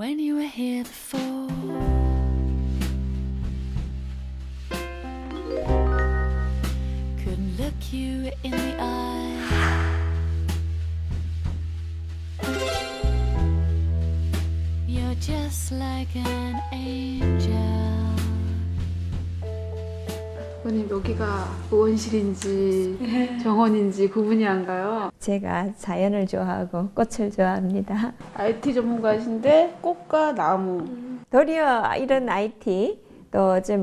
when you were here before. Couldn't look you in the eye. You're just like an angel. 어머님 여기가 의원실인지 정원인지 구분이 안 가요. 제가 자연을 좋아하고 꽃을 좋아합니다. IT 전문가신데 꽃과 나무. 도리어 이런 IT 또 어째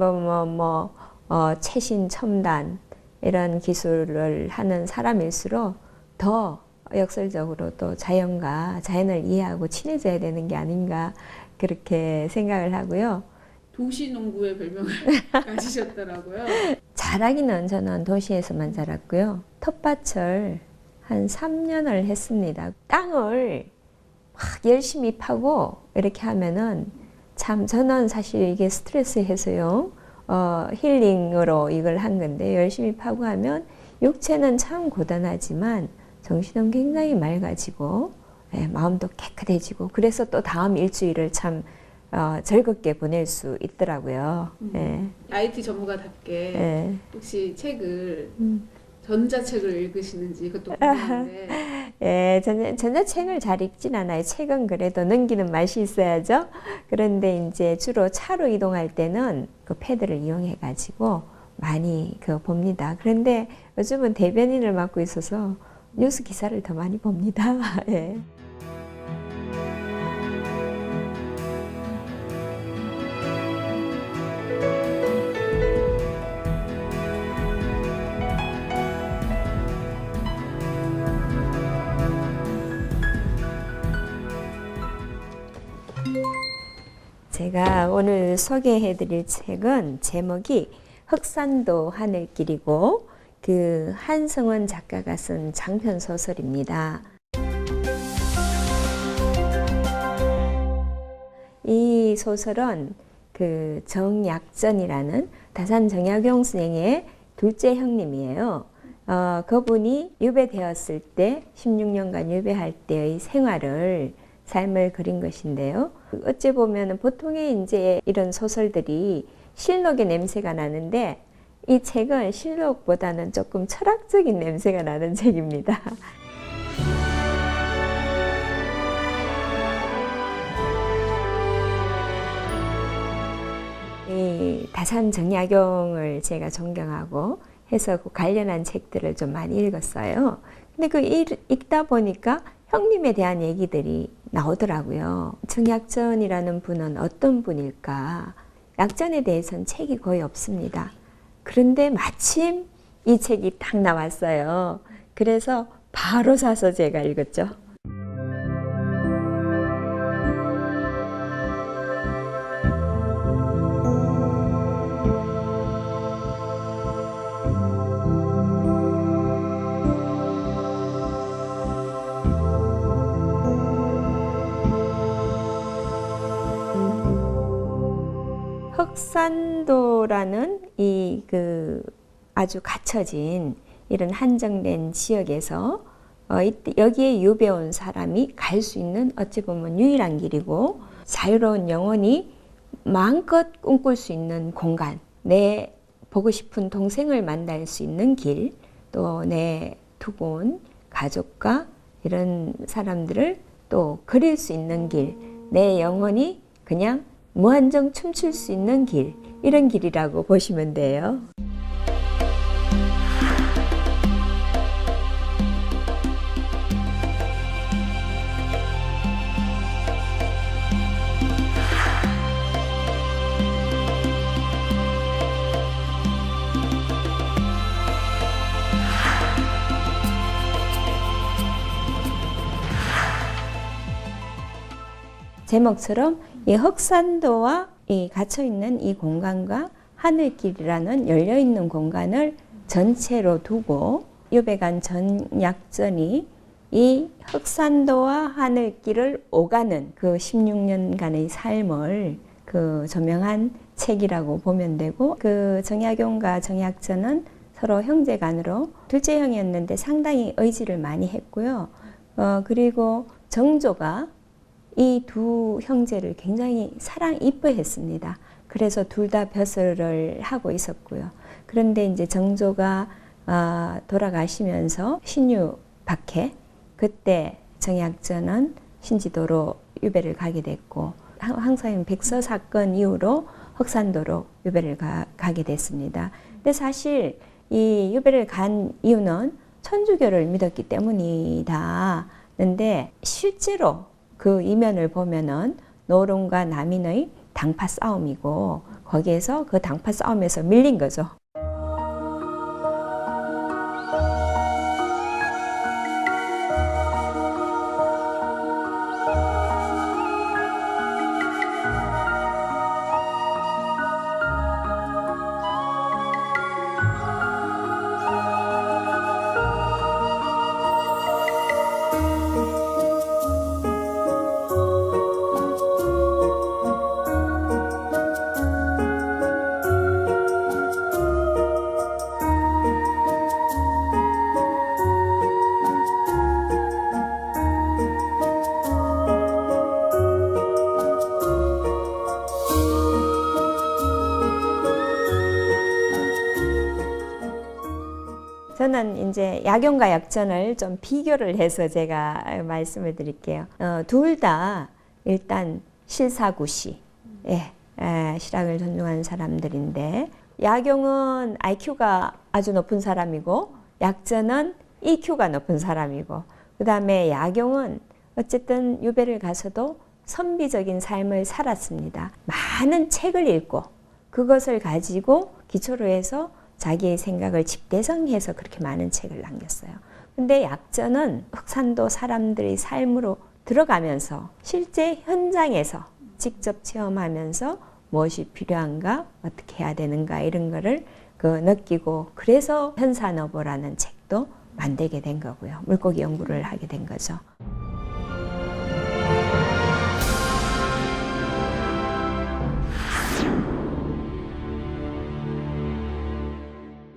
최신 첨단 이런 기술을 하는 사람일수록 더 역설적으로 또 자연을 이해하고 친해져야 되는 게 아닌가 그렇게 생각을 하고요. 도시농부의 별명을 가지셨더라고요. 자라기는 저는 도시에서만 자랐고요. 텃밭을 한 3년을 했습니다. 땅을 막 열심히 파고 이렇게 하면은 참 저는 사실 이게 스트레스 해소용 힐링으로 이걸 한 건데 열심히 파고 하면 육체는 참 고단하지만 정신은 굉장히 맑아지고 마음도 깨끗해지고 그래서 또 다음 일주일을 참 즐겁게 보낼 수 있더라고요. IT 전문가답게 예. 혹시 책을 전자책을 읽으시는지 그것도 궁금한데. 예, 전자책을 잘 읽진 않아요. 책은 그래도 넘기는 맛이 있어야죠. 그런데 이제 주로 차로 이동할 때는 그 패드를 이용해 가지고 많이 봅니다. 그런데 요즘은 대변인을 맡고 있어서 뉴스 기사를 더 많이 봅니다. 예. 제가 오늘 소개해 드릴 책은 제목이 흑산도 하늘길이고 그 한성원 작가가 쓴 장편 소설입니다. 이 소설은 그 정약전이라는 다산 정약용 선생의 둘째 형님이에요. 그분이 유배되었을 때 16년간 유배할 때의 삶을 그린 것인데요. 어찌 보면 보통의 이제 이런 소설들이 실록의 냄새가 나는데 이 책은 실록보다는 조금 철학적인 냄새가 나는 책입니다. 이 다산 정약용을 제가 존경하고 해서 그 관련한 책들을 좀 많이 읽었어요. 근데 읽다 보니까 형님에 대한 얘기들이 나오더라고요. 정약전이라는 분은 어떤 분일까? 약전에 대해서는 책이 거의 없습니다. 그런데 마침 이 책이 딱 나왔어요. 그래서 바로 사서 제가 읽었죠. 흑산도라는 아주 갇혀진 이런 한정된 지역에서 여기에 유배 온 사람이 갈 수 있는 어찌 보면 유일한 길이고 자유로운 영혼이 마음껏 꿈꿀 수 있는 공간, 내 보고 싶은 동생을 만날 수 있는 길, 또 내 두고 온 가족과 이런 사람들을 또 그릴 수 있는 길, 내 영혼이 그냥 무한정 춤출 수 있는 길, 이런 길이라고 보시면 돼요. 제목처럼 이 흑산도와 이 갇혀있는 이 공간과 하늘길이라는 열려있는 공간을 전체로 두고 유배간 전약전이 이 흑산도와 하늘길을 오가는 그 16년간의 삶을 조명한 책이라고 보면 되고, 그 정약용과 정약전은 서로 형제간으로 둘째 형이었는데 상당히 의지를 많이 했고요. 그리고 정조가 이 두 형제를 굉장히 이뻐했습니다. 그래서 둘 다 벼슬을 하고 있었고요. 그런데 이제 정조가 돌아가시면서 신유 박해, 그때 정약전은 신지도로 유배를 가게 됐고, 황사현 백서 사건 이후로 흑산도로 유배를 가게 됐습니다. 근데 사실 이 유배를 간 이유는 천주교를 믿었기 때문이다. 근데 실제로 그 이면을 보면은 노론과 남인의 당파 싸움이고, 거기에서 그 당파 싸움에서 밀린 거죠. 저는 이제 약용과 약전을 좀 비교를 해서 제가 말씀을 드릴게요. 둘 다 일단 실사구시, 실학을 존중하는 사람들인데, 약용은 IQ가 아주 높은 사람이고 약전은 EQ가 높은 사람이고, 그 다음에 약용은 어쨌든 유배를 가서도 선비적인 삶을 살았습니다. 많은 책을 읽고 그것을 가지고 기초로 해서 자기의 생각을 집대성해서 그렇게 많은 책을 남겼어요. 근데 약전은 흑산도 사람들의 삶으로 들어가면서 실제 현장에서 직접 체험하면서 무엇이 필요한가, 어떻게 해야 되는가, 이런 거를 느끼고, 그래서 현산어보라는 책도 만들게 된 거고요. 물고기 연구를 하게 된 거죠.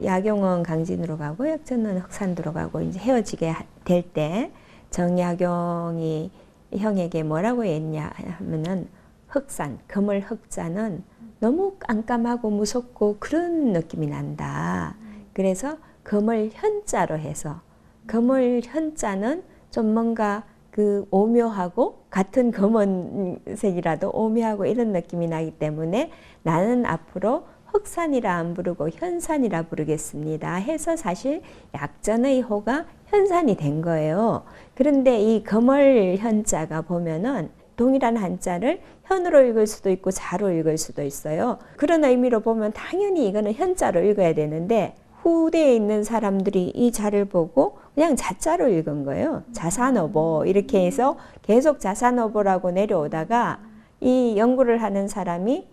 약용은 강진으로 가고 약전은 흑산도로 가고, 이제 헤어지게 될 때 정약용이 형에게 뭐라고 했냐 하면은, 흑산, 금을 흑자는 너무 깜깜하고 무섭고 그런 느낌이 난다. 그래서 금을 현자로 해서, 금을 현자는 좀 뭔가 그 오묘하고, 같은 검은색이라도 오묘하고 이런 느낌이 나기 때문에 나는 앞으로 흑산이라 안 부르고 현산이라 부르겠습니다 해서 사실 약전의 호가 현산이 된 거예요. 그런데 이 금을 현자가 보면은 동일한 한자를 현으로 읽을 수도 있고 자로 읽을 수도 있어요. 그런 의미로 보면 당연히 이거는 현자로 읽어야 되는데, 후대에 있는 사람들이 이 자를 보고 그냥 자자로 읽은 거예요. 자산어보 이렇게 해서 계속 자산어보라고 내려오다가, 이 연구를 하는 사람이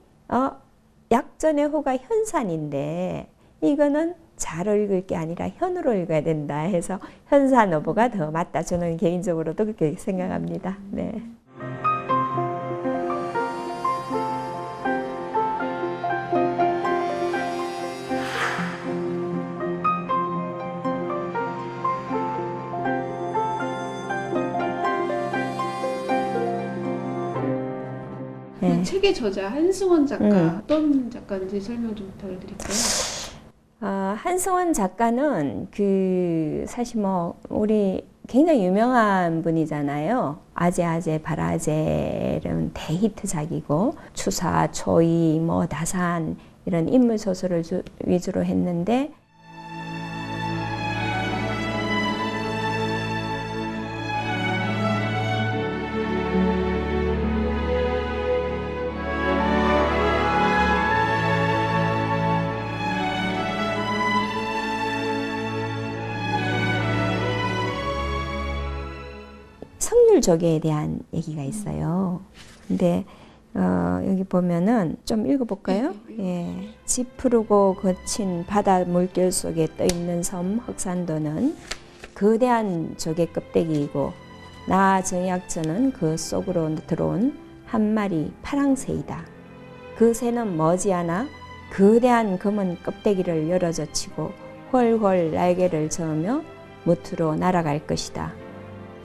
약전의 호가 현산인데 이거는 자로 읽을 게 아니라 현으로 읽어야 된다 해서 현산어보가 더 맞다. 저는 개인적으로도 그렇게 생각합니다. 네. 그 책의 저자 한승원 작가 어떤 작가인지 설명 좀 부탁드릴까요? 한승원 작가는 사실 우리 굉장히 유명한 분이잖아요. 아재 발아재는 대히트작이고, 추사, 초이, 다산 이런 인물 소설을 위주로 했는데, 성률조계에 대한 얘기가 있어요. 근데 여기 보면은 좀 읽어볼까요? 예. 집 푸르고 거친 바다 물결 속에 떠 있는 섬 흑산도는 거대한 조개 껍데기이고, 나 정약전은 그 속으로 들어온 한 마리 파랑새이다. 그 새는 머지않아 거대한 검은 껍데기를 열어젖히고 훨훨 날개를 저으며 무트로 날아갈 것이다.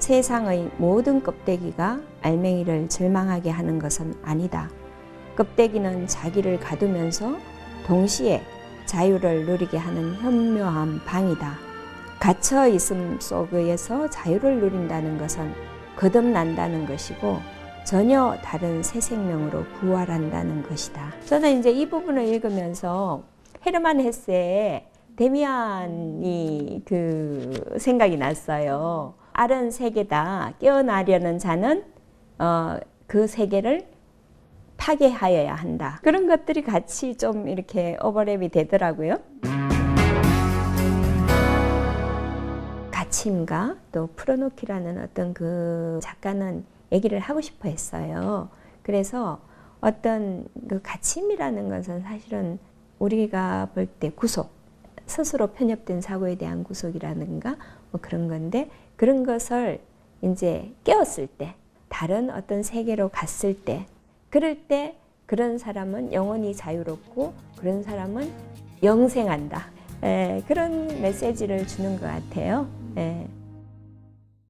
세상의 모든 껍데기가 알맹이를 절망하게 하는 것은 아니다. 껍데기는 자기를 가두면서 동시에 자유를 누리게 하는 현묘한 방이다. 갇혀 있음 속에서 자유를 누린다는 것은 거듭난다는 것이고 전혀 다른 새 생명으로 부활한다는 것이다. 저는 이제 이 부분을 읽으면서 헤르만 헤세의 데미안이 그 생각이 났어요. 알은 세계다. 깨어나려는 자는 그 세계를 파괴하여야 한다. 그런 것들이 같이 좀 이렇게 오버랩이 되더라고요. 가침과 또 프로노키라는 어떤 그 작가는 얘기를 하고 싶어 했어요. 그래서 어떤 그 가침이라는 것은 사실은 우리가 볼 때 구속, 스스로 편협된 사고에 대한 구속이라든가 뭐 그런 건데 그런 것을 이제 깨웠을 때, 다른 어떤 세계로 갔을 때, 그럴 때 그런 사람은 영원히 자유롭고 그런 사람은 영생한다. 그런 메시지를 주는 것 같아요.